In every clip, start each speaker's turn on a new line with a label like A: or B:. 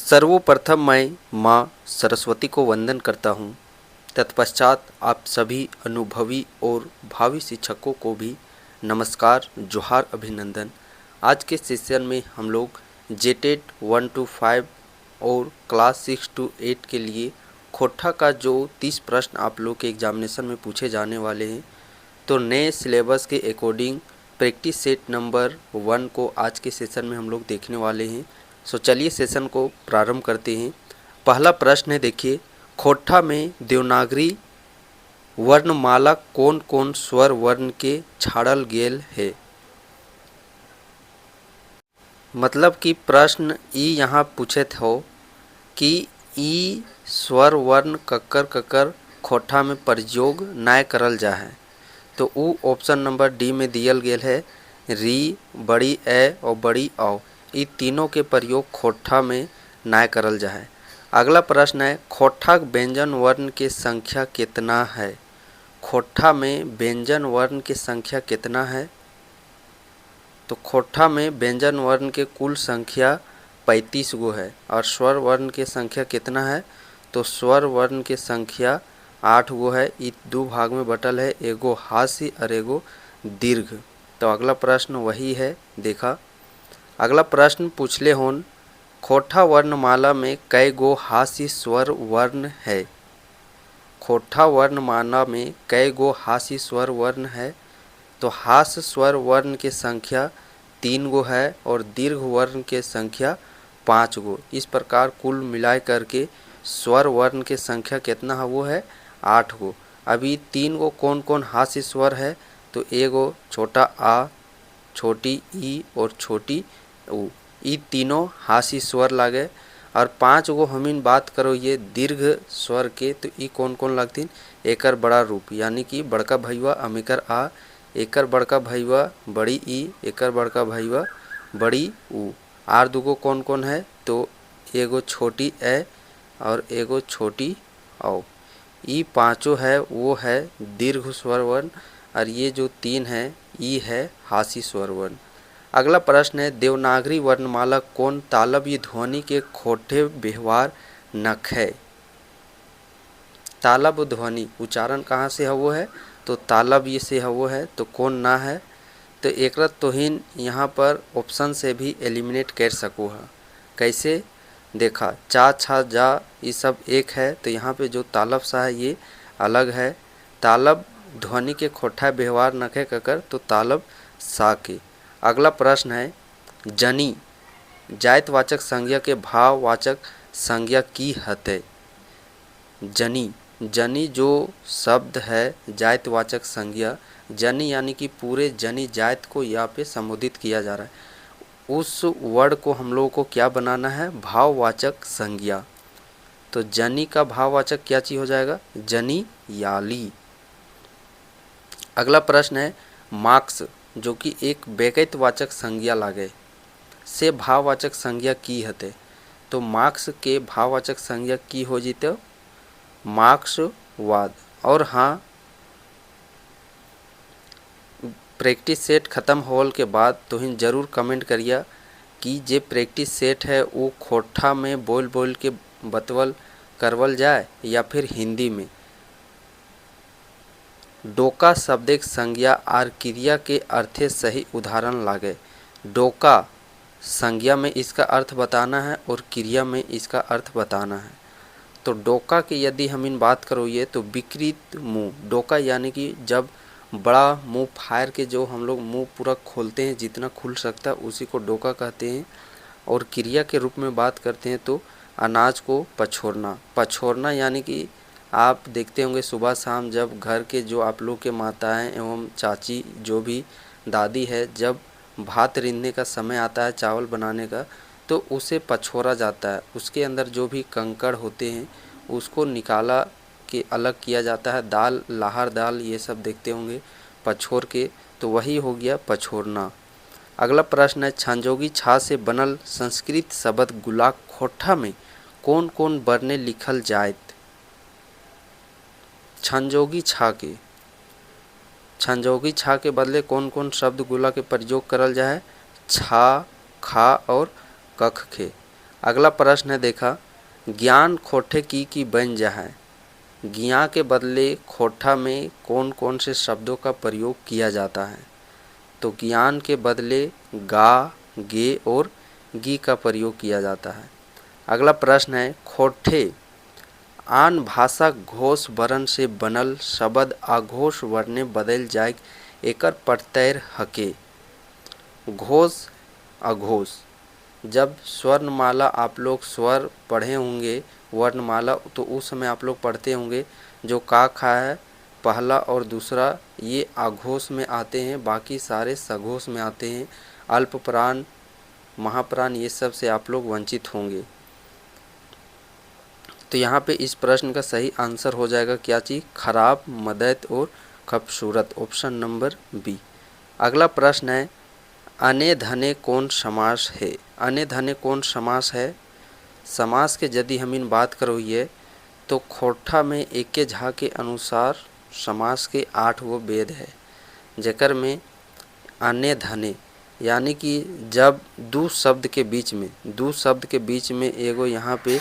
A: सर्वप्रथम मैं माँ सरस्वती को वंदन करता हूँ। तत्पश्चात आप सभी अनुभवी और भावी शिक्षकों को भी नमस्कार, जोहार, अभिनंदन। आज के सेशन में हम लोग जेटेट 1 to 5 और क्लास 6 to 8 के लिए खोटा का जो 30 प्रश्न आप लोग के एग्जामिनेशन में पूछे जाने वाले हैं, तो नए सिलेबस के अकॉर्डिंग प्रैक्टिस सेट नंबर 1 को आज के सेशन में हम लोग देखने वाले हैं। सो चलिए सेशन को प्रारंभ करते हैं। पहला प्रश्न है, देखिए, खोटा में देवनागरी वर्णमाला कौन कौन स्वर वर्ण के छाड़ल गेल है। मतलब कि प्रश्न ई यहाँ पूछे हो कि ई स्वर वर्ण ककर ककर खोटा में प्रयोग नाय करल जा है, तो उ ऑप्शन नंबर डी में दियल गेल है। री, बड़ी ए और बड़ी औ, ये तीनों के प्रयोग खोटा में नाय करल जा है। अगला प्रश्न है, खोटा व्यंजन वर्ण के संख्या कितना है। खोटा में व्यंजन वर्ण की संख्या कितना है, तो खोटा में व्यंजन वर्ण के कुल संख्या 35 गो है। और स्वर वर्ण की संख्या कितना है, तो स्वर वर्ण की संख्या 8 गो है। ये दो भाग में बटल है, एगो हास्य और एगो दीर्घ। तो अगला प्रश्न वही है, देखा। अगला प्रश्न पूछले होन, खोटा वर्णमाला में कई गो हास्य स्वर वर्ण है। खोटा वर्णमाला में कई गो हास्य स्वर वर्ण है, तो हास्य स्वर वर्ण की संख्या 3 गो है और दीर्घ वर्ण की संख्या 5 गो। इस प्रकार कुल मिलाए करके स्वर वर्ण की संख्या कितना है, वो है 8 गो। अभी 3 गो कौन कौन हास्य स्वर है, तो एगो छोटा आ, छोटी ई और छोटी उ, ये तीनों हास्य स्वर लागे। और 5 गो हमीन बात करो ये दीर्घ स्वर के, तो ये कौन कौन लगतीन, एकर बड़ा रूप यानी कि बड़का भैया अमेकर आ, एकर बड़का भैया बड़ी ई, एकर बड़का भैया बड़ी उ। आर दूगो कौन कौन है, तो एगो छोटी ए और एगो छोटी औ। ये पांचों है वो है दीर्घ स्वर वर्ण, और ये जो 3 है ये है हास्य स्वर वर्ण। अगला प्रश्न है, देवनागरी वर्णमाला कौन तालव्य ध्वनि के खोटे व्यवहार नख है। तालव्य ध्वनि उच्चारण कहाँ से है, वो है तो तालव्य से है, वो है तो कौन ना है, तो एक तोहिन यहाँ पर ऑप्शन से भी एलिमिनेट कर सको है। कैसे, देखा, चा छा जा ये सब एक है, तो यहाँ पे जो तालब सा है ये अलग है। तालब ध्वनि के खोटा व्यवहार नखे ककर, तो तालब सा के। अगला प्रश्न है, जनी जायतवाचक संज्ञा के भाववाचक संज्ञा की हते। जनी, जनी जो शब्द है जायतवाचक संज्ञा, जनी यानी कि पूरे जनी जायत को यहाँ पे संबोधित किया जा रहा है, उस वर्ड को हम लोगों को क्या बनाना है, भाववाचक संज्ञा। तो जनी का भाववाचक क्या चीज हो जाएगा, जनी याली। अगला प्रश्न है, मार्क्स जो कि एक व्यक्तिवाचक संज्ञा लागे से भाववाचक संज्ञा की हते, तो मार्क्स के भाववाचक संज्ञा की हो जीते मार्क्सवाद। और हाँ, प्रैक्टिस सेट ख़त्म होल के बाद तुहिन जरूर कमेंट करिए कि जे प्रैक्टिस सेट है वो खोटा में बोल बोल के बतवल करवल जाए या फिर हिंदी में। डोका शब्दिक संज्ञा आर क्रिया के अर्थे सही उदाहरण लागे। डोका संज्ञा में इसका अर्थ बताना है और क्रिया में इसका अर्थ बताना है। तो डोका की यदि हम इन बात करो ये, तो विकृत मुंह। डोका यानी कि जब बड़ा मुंह फायर के जो हम लोग मुंह पूरा खोलते हैं, जितना खुल सकता है उसी को डोका कहते हैं। और क्रिया के रूप में बात करते हैं तो अनाज को पछोरना। पछोरना यानी कि आप देखते होंगे सुबह शाम जब घर के जो आप लोग के माताएं एवं चाची जो भी दादी है, जब भात रिंधने का समय आता है चावल बनाने का, तो उसे पछोरा जाता है। उसके अंदर जो भी कंकड़ होते हैं उसको निकाला के अलग किया जाता है। दाल, लाहर दाल ये सब देखते होंगे पछोर के, तो वही हो गया पछोरना। अगला प्रश्न है, छंजोगी छा से बनल संस्कृत शब्द गुलाक खोटा में कौन कौन वर्णे लिखल जायत। छंजोगी छा के बदले कौन कौन शब्द गुला के प्रयोग करल जाए, छा, खा और कख खे। अगला प्रश्न है देखा, ज्ञान खोटे की बन जाए। ज्ञा के बदले खोटा में कौन कौन से शब्दों का प्रयोग किया जाता है? तो ज्ञान के बदले गा, गे और गी का प्रयोग किया जाता है। अगला प्रश्न है, खोटे आन भाषा घोष वर्ण से बनल शब्द अघोष वर्ण बदल जाए एकर प्रत्यय हके। घोष अघोष, जब स्वर्णमाला आप लोग स्वर पढ़े होंगे वर्णमाला, तो उस समय आप लोग पढ़ते होंगे जो का खा है पहला और दूसरा ये आघोष में आते हैं, बाकी सारे सघोष में आते हैं। अल्प प्राण, महाप्राण ये सब से आप लोग वंचित होंगे। तो यहाँ पे इस प्रश्न का सही आंसर हो जाएगा क्या चीज़? खराब, मदैत और खूबसूरत, ऑप्शन नंबर बी। अगला प्रश्न है, अने धने कौन समास है? अने धने कौन समास है? समास के यदि हम इन बात करोगे तो खोटा में एके झा के अनुसार समास के 8 गो वेद है, जेकर में अने धने यानी कि जब दो शब्द के बीच में एगो यहाँ पे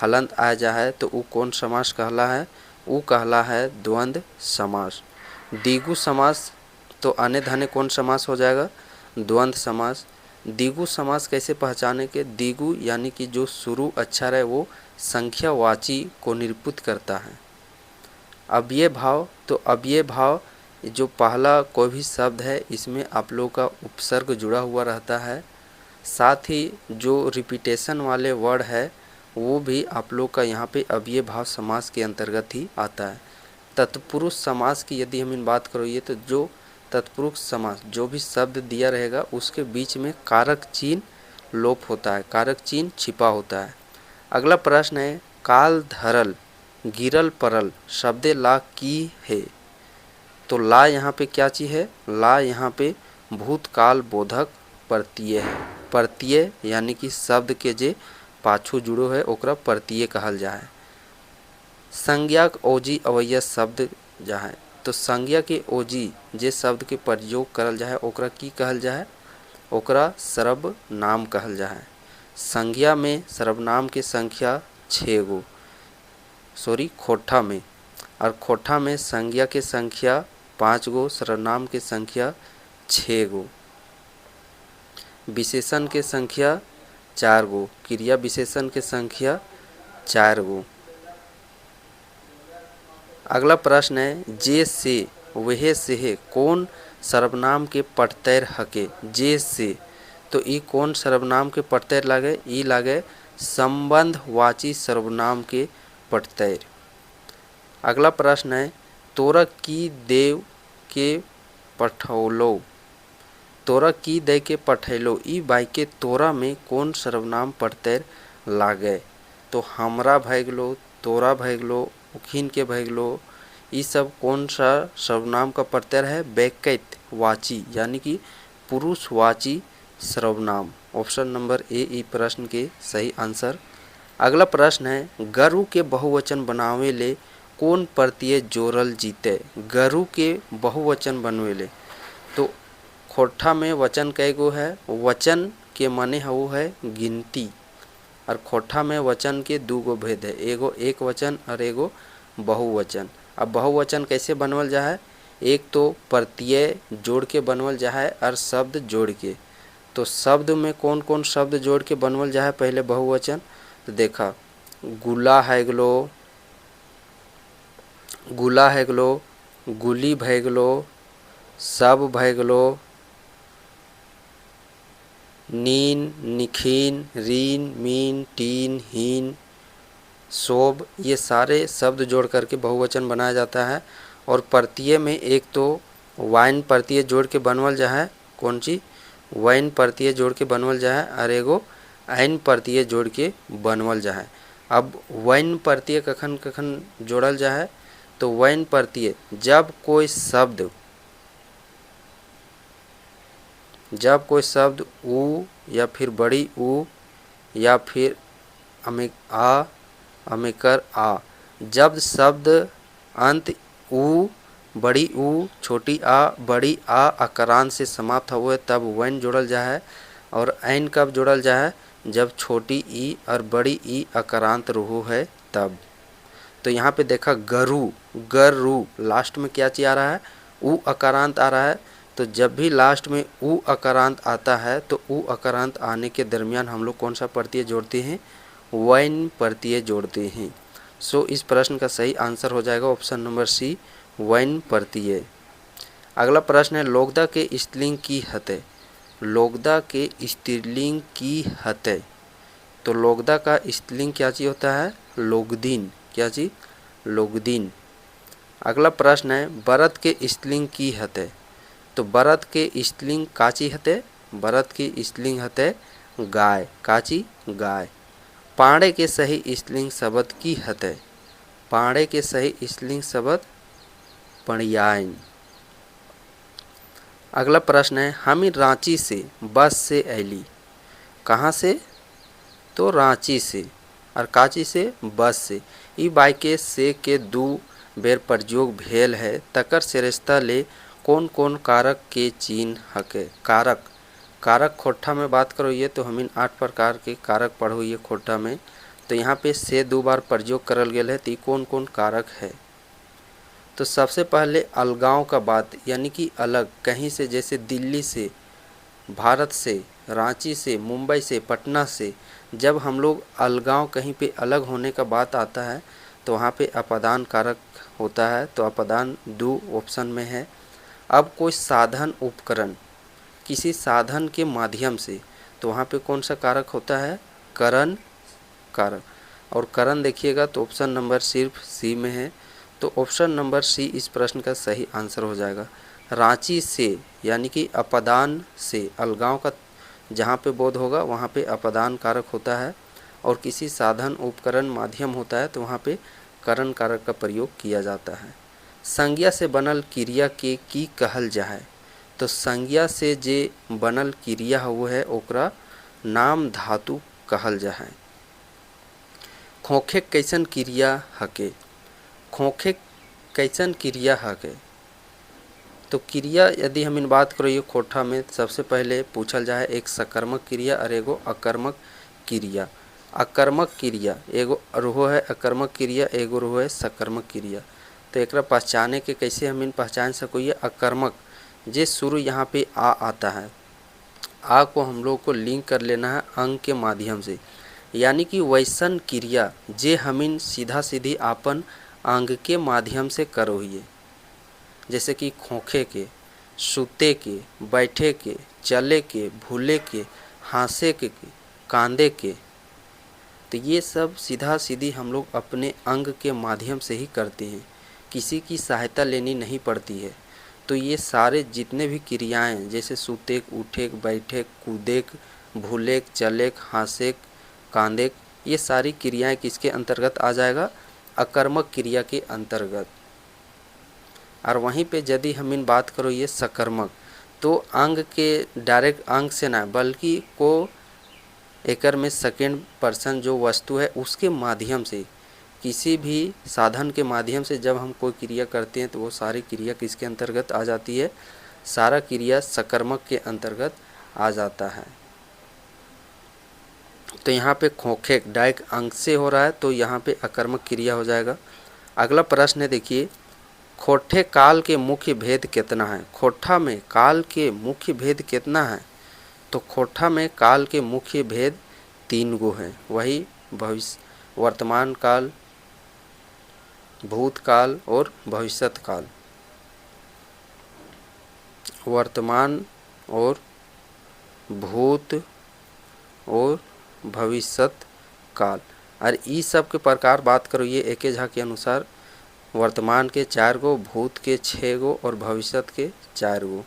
A: हलंत आ जाए तो वो कौन समास कहला है? वो कहला है द्वंद्व समास। द्विगु समास, तो अने धने कौन समास हो जाएगा? द्वंद्व समास। द्विगु समास कैसे पहचाने के? द्विगु यानी कि जो शुरू अक्षर है वो संख्यावाची को निरूपित करता है। अव्यय भाव, तो अव्यय भाव जो पहला कोई भी शब्द है इसमें आप लोग का उपसर्ग जुड़ा हुआ रहता है, साथ ही जो रिपीटेशन वाले वर्ड है वो भी आप लोग का यहाँ पे अव्यय भाव समास के अंतर्गत ही आता है। तत्पुरुष समास की यदि हम इन बात करोगे तो जो तत्पुरुष समास जो भी शब्द दिया रहेगा उसके बीच में कारक चिन्ह लोप होता है, कारक चिन्ह छिपा होता है। अगला प्रश्न है, काल धरल गिरल परल शब्दे ला की है? तो ला यहाँ पे क्या चीज़ है? ला यहाँ पे भूतकाल बोधक प्रत्यय है। प्रत्यय यानी कि शब्द के जे पाछू जुड़ो है ओकरा प्रत्यय कहल जाए। संज्ञा के ओजी अवैया शब्द जाए, तो संज्ञा के ओजी जे शब्द के प्रयोग करल जाए ओकरा की कहल जाए? ओकरा सर्वनाम कहल जाए। संज्ञा में सर्वनाम के संख्या 6 गो, खोटा में, और खोटा में संज्ञा के संख्या 5 गो, सर्वनाम के संख्या 6 गो, विशेषण के संख्या 4 गो, क्रिया विशेषण के संख्या 4 गो। अगला प्रश्न है, जे से वह से है कौन सर्वनाम के प्रत्यय हके? जे से, तो ई कौन सर्वनाम के प्रत्यय लागे? ई लागे संबंधवाची सर्वनाम के प्रत्यय। अगला प्रश्न है, तोरा की देव के पठौलो, तोरा की दे के पठैलो ई बाई के तोरा में कौन सर्वनाम प्रत्यय लागे? तो हमरा भै गेलो, तोरा भै गेलो, उखिन के भै गेलो, ये सब कौन सा सर्वनाम का प्रत्यय है? वैकल्पिक वाची यानी कि पुरुषवाची सर्वनाम, ऑप्शन नंबर ए ई प्रश्न के सही आंसर। अगला प्रश्न है, गरु के बहुवचन बनावे ले कौन प्रत्यय जोड़ल जीते? गरु के बहुवचन बनवे ले, तो खोटा में वचन कई गो है? वचन के माने वो है गिनती, और खोटा में वचन के 2 गो भेद है, एगो एक वचन और एगो बहुवचन। अब बहुवचन कैसे बनवल जा है? एक तो प्रत्यय जोड़ के बनवल जा है और शब्द जोड़ के। तो शब्द में कौन कौन शब्द जोड़ के बनवल जा है पहले बहुवचन? तो देखा, गुला है गलो, गुला है गलो, गुली भै गलो, सब भै गलो, नीन, निखीन, रीन, मीन, टीन, हीन, शोभ, ये सारे शब्द जोड़ करके बहुवचन बनाया जाता है। और प्रत्यय में एक तो वाइन प्रत्यय जोड़ के बनवल जा है, कौन सी? वाइन प्रत्यय जोड़ के बनवल जा है, और एगो ऐन प्रत्यय जोड़ के बनवल जा है। अब वाइन प्रत्यय कखन कखन जोड़ल जा है? तो वाइन प्रत्यय जब कोई शब्द ऊ या फिर बड़ी ऊ या फिर अमेकर आ, जब शब्द अंत ऊ, बड़ी ऊ, छोटी आ, बड़ी आ अकारांत से समाप्त हुए तब वैन जोड़ल जा है। और ऐन कब जोड़ल जा है? जब छोटी ई और बड़ी ई अकारांत रूहु है तब। तो यहाँ पे देखा गरु, गरु, लास्ट में क्या चीज आ रहा है, उ अकारांत आ रहा है। तो जब भी लास्ट में उ अकारांत आता है तो उ अकारांत आने के दरमियान हम लोग कौन सा प्रत्यय जोड़ते हैं, वैन प्रत्यय जोड़ते हैं। सो इस प्रश्न का सही आंसर हो जाएगा ऑप्शन नंबर सी, वैन प्रत्यय। अगला प्रश्न है लोगदा के स्त्रीलिंग की हते। लोगदा के स्त्रीलिंग की हते। तो लोगदा का स्त्रीलिंग क्या चीज होता है, लोगदीन। क्या चीज, लोगदीन। अगला प्रश्न है बरत के स्त्रीलिंग की हते। तो बरत के स्त्रीलिंग काची हते, बरत की स्त्रीलिंग हते गाय। काची, गाय। पाड़े के सही स्त्रीलिंग शब्द की हते। पाड़े के सही स्त्रीलिंग शब्द पणियाइन। अगला प्रश्न है हम रांची से बस से ऐली। कहाँ से, तो रांची से। और काची से, बस से। ई बाइके से के दू बेर प्रयोग भेल है तकर श्रेष्ठता ले कौन कौन कारक के चिन्ह हके। कारक, कारक खोट्ठा में बात करो ये तो हम इन 8 प्रकार के कारक पढ़ो ये खोट्ठा में। तो यहाँ पे से 2 बार प्रयोग करल गेल है, तो ये कौन कौन कारक है। तो सबसे पहले अलगाव का बात, यानी कि अलग कहीं से, जैसे दिल्ली से, भारत से, रांची से, मुंबई से, पटना से, जब हम लोग अलगाव कहीं पे अलग होने का बात आता है तो वहाँ पे अपदान कारक होता है। तो अपदान 2 ऑप्शन में है। अब कोई साधन उपकरण, किसी साधन के माध्यम से, तो वहाँ पे कौन सा कारक होता है, करण कारक। और करण देखिएगा तो ऑप्शन नंबर सिर्फ सी में है। तो ऑप्शन नंबर सी इस प्रश्न का सही आंसर हो जाएगा। रांची से यानी कि अपदान से, अलगाव का जहाँ पे बोध होगा वहाँ पे अपदान कारक होता है। और किसी साधन उपकरण माध्यम होता है तो वहाँ पे करण कारक का प्रयोग किया जाता है। संज्ञा से बनल क्रिया के की कहल जाए। तो संज्ञा से जे बनल क्रिया वो है ओकरा नाम धातु कहल जाए। खोखे कैसन क्रिया हके। खोखे कैसन क्रिया हके। तो क्रिया यदि हम इन बात करो ये खोठा में सबसे पहले पूछल जाए एक सकर्मक क्रिया और एगो अकर्मक क्रिया। अकर्मक क्रिया एगो रूहो है अकर्मक क्रिया, एगो रूहो है सकर्मक क्रिया। तो एक पहचाने के कैसे हम इन पहचान सको, ये अकर्मक जे शुरू यहाँ पे आ आता है, आ को हम लोग को लिंक कर लेना है अंग के माध्यम से। यानी कि वैसन क्रिया जे हमिन सीधा सीधी आपन अंग के माध्यम से करो हिए, जैसे कि खोखे के, सूते के, बैठे के, चले के, भूले के, हंसे के, कांदे के। तो ये सब सीधा सीधी हम लोग अपने अंग के माध्यम से ही करते हैं, किसी की सहायता लेनी नहीं पड़ती है। तो ये सारे जितने भी क्रियाएं जैसे सूते, उठे, बैठे, कूदे, भूले, चले, हंसे, कांदे, ये सारी क्रियाएं किसके अंतर्गत आ जाएगा, अकर्मक क्रिया के अंतर्गत। और वहीं पे यदि हम इन बात करो ये सकर्मक, तो अंग के डायरेक्ट अंग से ना बल्कि को एकर में सेकेंड पर्सन जो वस्तु है उसके माध्यम से, किसी भी साधन के माध्यम से जब हम कोई क्रिया करते हैं तो वो सारी क्रिया किसके अंतर्गत आ जाती है, सारा क्रिया सकर्मक के अंतर्गत आ जाता है। तो यहाँ पे खोखे डायरेक्ट अंग से हो रहा है तो यहाँ पे अकर्मक क्रिया हो जाएगा। अगला प्रश्न है देखिए, खोठे काल के मुख्य भेद कितना है। खोठा में काल के मुख्य भेद कितना है। तो खोठा में काल के मुख्य भेद 3 गो हैं, वही भविष्य, वर्तमान काल, भूतकाल और भविष्यत काल। वर्तमान और भूत और भविष्यत काल। और ई सब के प्रकार बात करो ये एक झा के अनुसार वर्तमान के 4 गो, भूत के 6 गो और भविष्यत के 4 गो।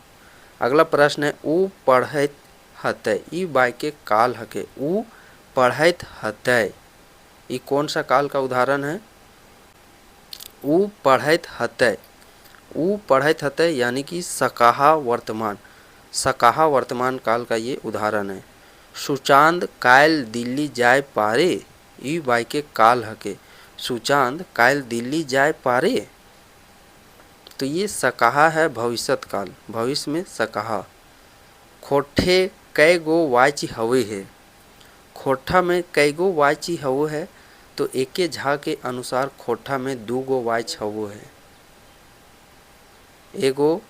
A: अगला प्रश्न है ऊ पढ़ैत हतै। ई बाय के काल हके, ऊ पढ़ैत हतै, ई कौन सा काल का उदाहरण है, ऊ पढ़ैत हतै। ऊ पढ़ैत हतै यानी कि सकाहा वर्तमान, सकाहा वर्तमान काल का ये उदाहरण है। सुचांद कायल दिल्ली जाय पारे, ई बाय के काल हके, सुचांद कायल दिल्ली जाय पारे। तो ये सकाहा है भविष्यत काल, भविष्य में सकाहा। खोठे कै गो वाच हवे है। खोठा में कईगो वाच हवो है, तो एके झा के अनुसार खोठा में 2 गो वाच हवो है, एगो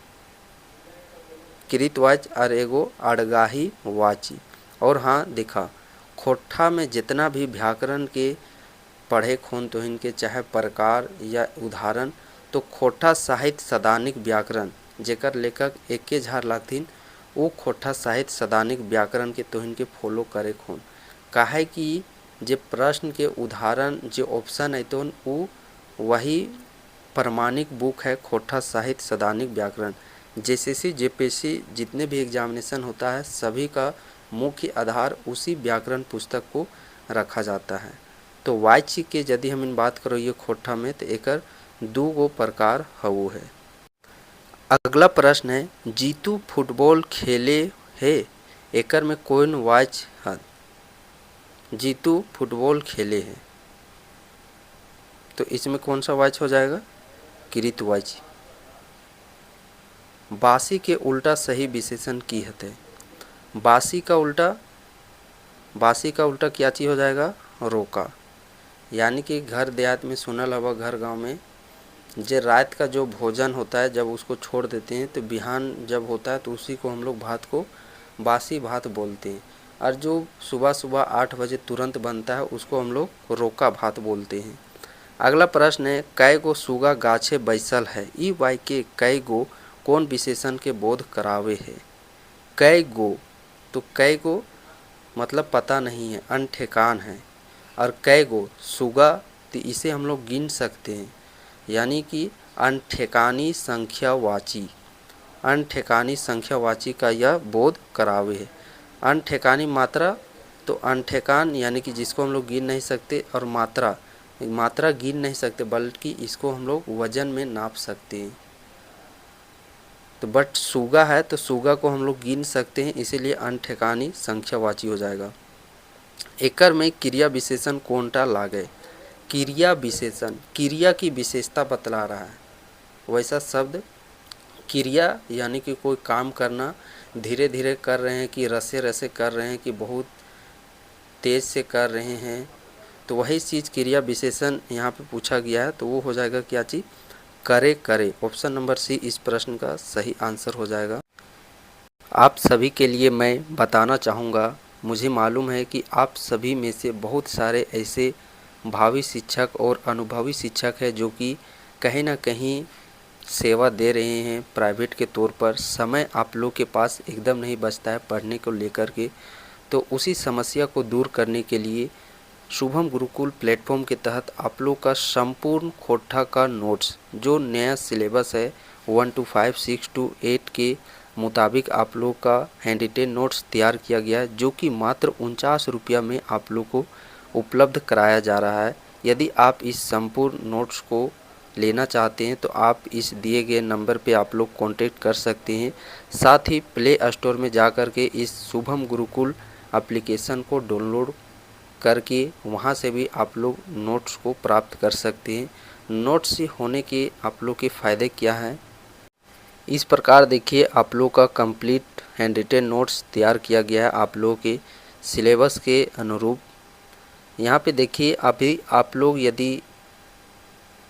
A: कृतवाच और एगो अड़गाही वाची। और हाँ देखा, खोठा में जितना भी व्याकरण के पढ़े खून तो इनके चाहे प्रकार या उदाहरण, तो खोठा साहित्य सदानिक व्याकरण जेकर लेखक एके झा लागथिन, वो खोठा साहित्य सदानिक व्याकरण के तो इनके फॉलो करे खून। काहे कि जे प्रश्न के उदाहरण जो ऑप्शन है तो वो वही प्रमाणिक बुक है खोठा साहित्य सदानिक व्याकरण। जेसीसी जेपीएससी जितने भी एग्जामिनेशन होता है सभी का मुख्य आधार उसी व्याकरण पुस्तक को रखा जाता है। तो वाच्य के यदि हम इन बात करो ये खोठा में तो एकर 2 गो प्रकार हवो है। अगला प्रश्न है, जीतू फुटबॉल खेले है, एकर में कौन वाच है? जीतू फुटबॉल खेले है, तो इसमें कौन सा वाच हो जाएगा? कृतवाच। बासी के उल्टा सही विशेषण की हते? बासी का उल्टा क्या चीज हो जाएगा? रोका। यानी कि घर देहात में सुनल हवा, घर गांव में जे रात का जो भोजन होता है जब उसको छोड़ देते हैं तो बिहान जब होता है तो उसी को हम लोग भात को बासी भात बोलते हैं, और जो सुबह सुबह 8 बजे तुरंत बनता है उसको हम लोग रोका भात बोलते हैं। अगला प्रश्न है, कै गो सुगा गाछे बैसल है, ई वाक्य कै गो कौन विशेषण के बोध करावे है? कै गो, तो कै गो मतलब पता नहीं है, अनठेकान है, और कै गो सुगा तो इसे हम लोग गिन सकते हैं, यानी कि अनठेकानी संख्यावाची, अनठेकानी संख्यावाची का यह बोध करावे है। अनठेकानी मात्रा, तो अनठेकान यानी कि जिसको हम लोग गिन नहीं सकते, और मात्रा गिन नहीं सकते बल्कि इसको हम लोग वजन में नाप सकते हैं। तो बट सुगा है तो सुगा को हम लोग गिन सकते हैं, इसीलिए अनठेकानी संख्यावाची हो जाएगा। एकर में क्रिया विशेषण कौनटा लागे? क्रिया विशेषण क्रिया की विशेषता बतला रहा है। वैसा शब्द क्रिया यानी कि कोई काम करना, धीरे धीरे कर रहे हैं कि रसे रसे कर रहे हैं कि बहुत तेज से कर रहे हैं, तो वही चीज़ क्रिया विशेषण यहाँ पे पूछा गया है, तो वो हो जाएगा क्या चीज़? करे करे। ऑप्शन नंबर सी इस प्रश्न का सही आंसर हो जाएगा। आप सभी के लिए मैं बताना चाहूँगा, मुझे मालूम है कि आप सभी में से बहुत सारे ऐसे भावी शिक्षक और अनुभवी शिक्षक हैं जो कि कहीं ना कहीं सेवा दे रहे हैं प्राइवेट के तौर पर। समय आप लोग के पास एकदम नहीं बचता है पढ़ने को लेकर के, तो उसी समस्या को दूर करने के लिए शुभम गुरुकुल प्लेटफॉर्म के तहत आप लोग का संपूर्ण खोठा का नोट्स जो नया सिलेबस है 1 to 5, 6 to 8 के मुताबिक आप लोग का हैंड रिटेन नोट्स तैयार किया गया है, जो कि मात्र 49 रुपया में आप लोग को उपलब्ध कराया जा रहा है। यदि आप इस संपूर्ण नोट्स को लेना चाहते हैं तो आप इस दिए गए नंबर पे आप लोग कांटेक्ट कर सकते हैं। साथ ही प्ले स्टोर में जा कर के इस शुभम गुरुकुल एप्लीकेशन को डाउनलोड करके वहाँ से भी आप लोग नोट्स को प्राप्त कर सकते हैं। नोट्स से होने के आप लोग के फ़ायदे क्या हैं? इस प्रकार देखिए, आप लोग का कंप्लीट हैंड रिटेन नोट्स तैयार किया गया है आप लोगों के सिलेबस के अनुरूप। यहाँ पे देखिए, अभी आप लोग यदि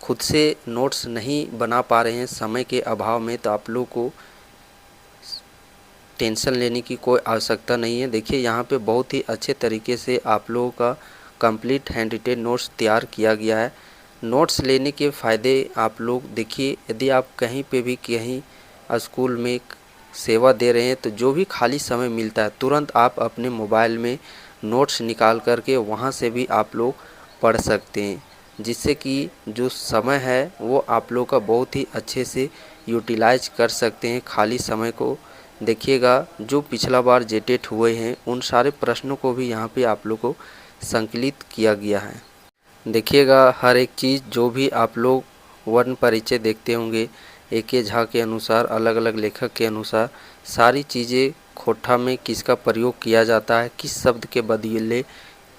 A: खुद से नोट्स नहीं बना पा रहे हैं समय के अभाव में, तो आप लोग को टेंशन लेने की कोई आवश्यकता नहीं है। देखिए, यहाँ पे बहुत ही अच्छे तरीके से आप लोगों का कंप्लीट हैंड रिटेन नोट्स तैयार किया गया है। नोट्स लेने के फ़ायदे आप लोग देखिए, यदि आप कहीं पे भी कहीं स्कूल में सेवा दे रहे हैं तो जो भी खाली समय मिलता है तुरंत आप अपने मोबाइल में नोट्स निकाल करके वहाँ से भी आप लोग पढ़ सकते हैं, जिससे कि जो समय है वो आप लोग का बहुत ही अच्छे से यूटिलाइज कर सकते हैं खाली समय को। देखिएगा, जो पिछला बार जेटेट हुए हैं उन सारे प्रश्नों को भी यहाँ पे आप लोग को संकलित किया गया है। देखिएगा, हर एक चीज़ जो भी आप लोग वर्ण परिचय देखते होंगे एके झा के अनुसार, अलग अलग लेखक के अनुसार सारी चीज़ें खोठा में किसका प्रयोग किया जाता है, किस शब्द के बदले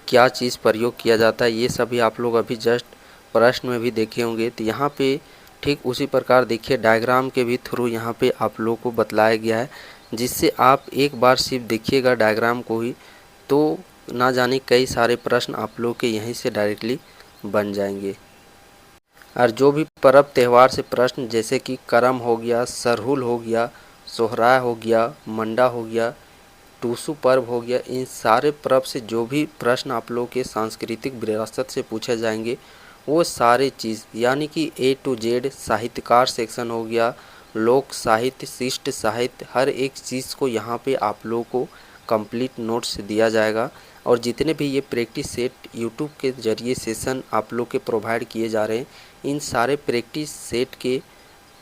A: क्या चीज़ प्रयोग किया जाता है, ये सभी आप लोग अभी जस्ट प्रश्न में भी देखे होंगे। तो यहाँ पे ठीक उसी प्रकार देखिए डायग्राम के भी थ्रू यहाँ पे आप लोग को बतलाया गया है, जिससे आप एक बार सिर्फ देखिएगा डायग्राम को ही तो ना जाने कई सारे प्रश्न आप लोग के यहीं से डायरेक्टली बन जाएंगे। और जो भी पर्व त्यौहार से प्रश्न जैसे कि करम हो गया, सरहुल हो गया, सोहराय हो गया, मंडा हो गया, टूसू पर्व हो गया, इन सारे पर्व से जो भी प्रश्न आप लोग के सांस्कृतिक विरासत से पूछे जाएंगे वो सारे चीज़ यानी कि ए टू जेड, साहित्यकार सेक्शन हो गया, लोक साहित्य, शिष्ट साहित्य, हर एक चीज़ को यहाँ पे आप लोगों को कंप्लीट नोट्स दिया जाएगा। और जितने भी ये प्रैक्टिस सेट यूट्यूब के ज़रिए सेशन आप लोग के प्रोवाइड किए जा रहे हैं, इन सारे प्रैक्टिस सेट के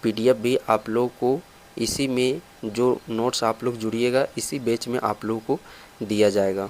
A: पीडीएफ भी आप लोग को इसी में जो नोट्स आप लोग जुड़िएगा इसी बैच में आप लोग को दिया जाएगा।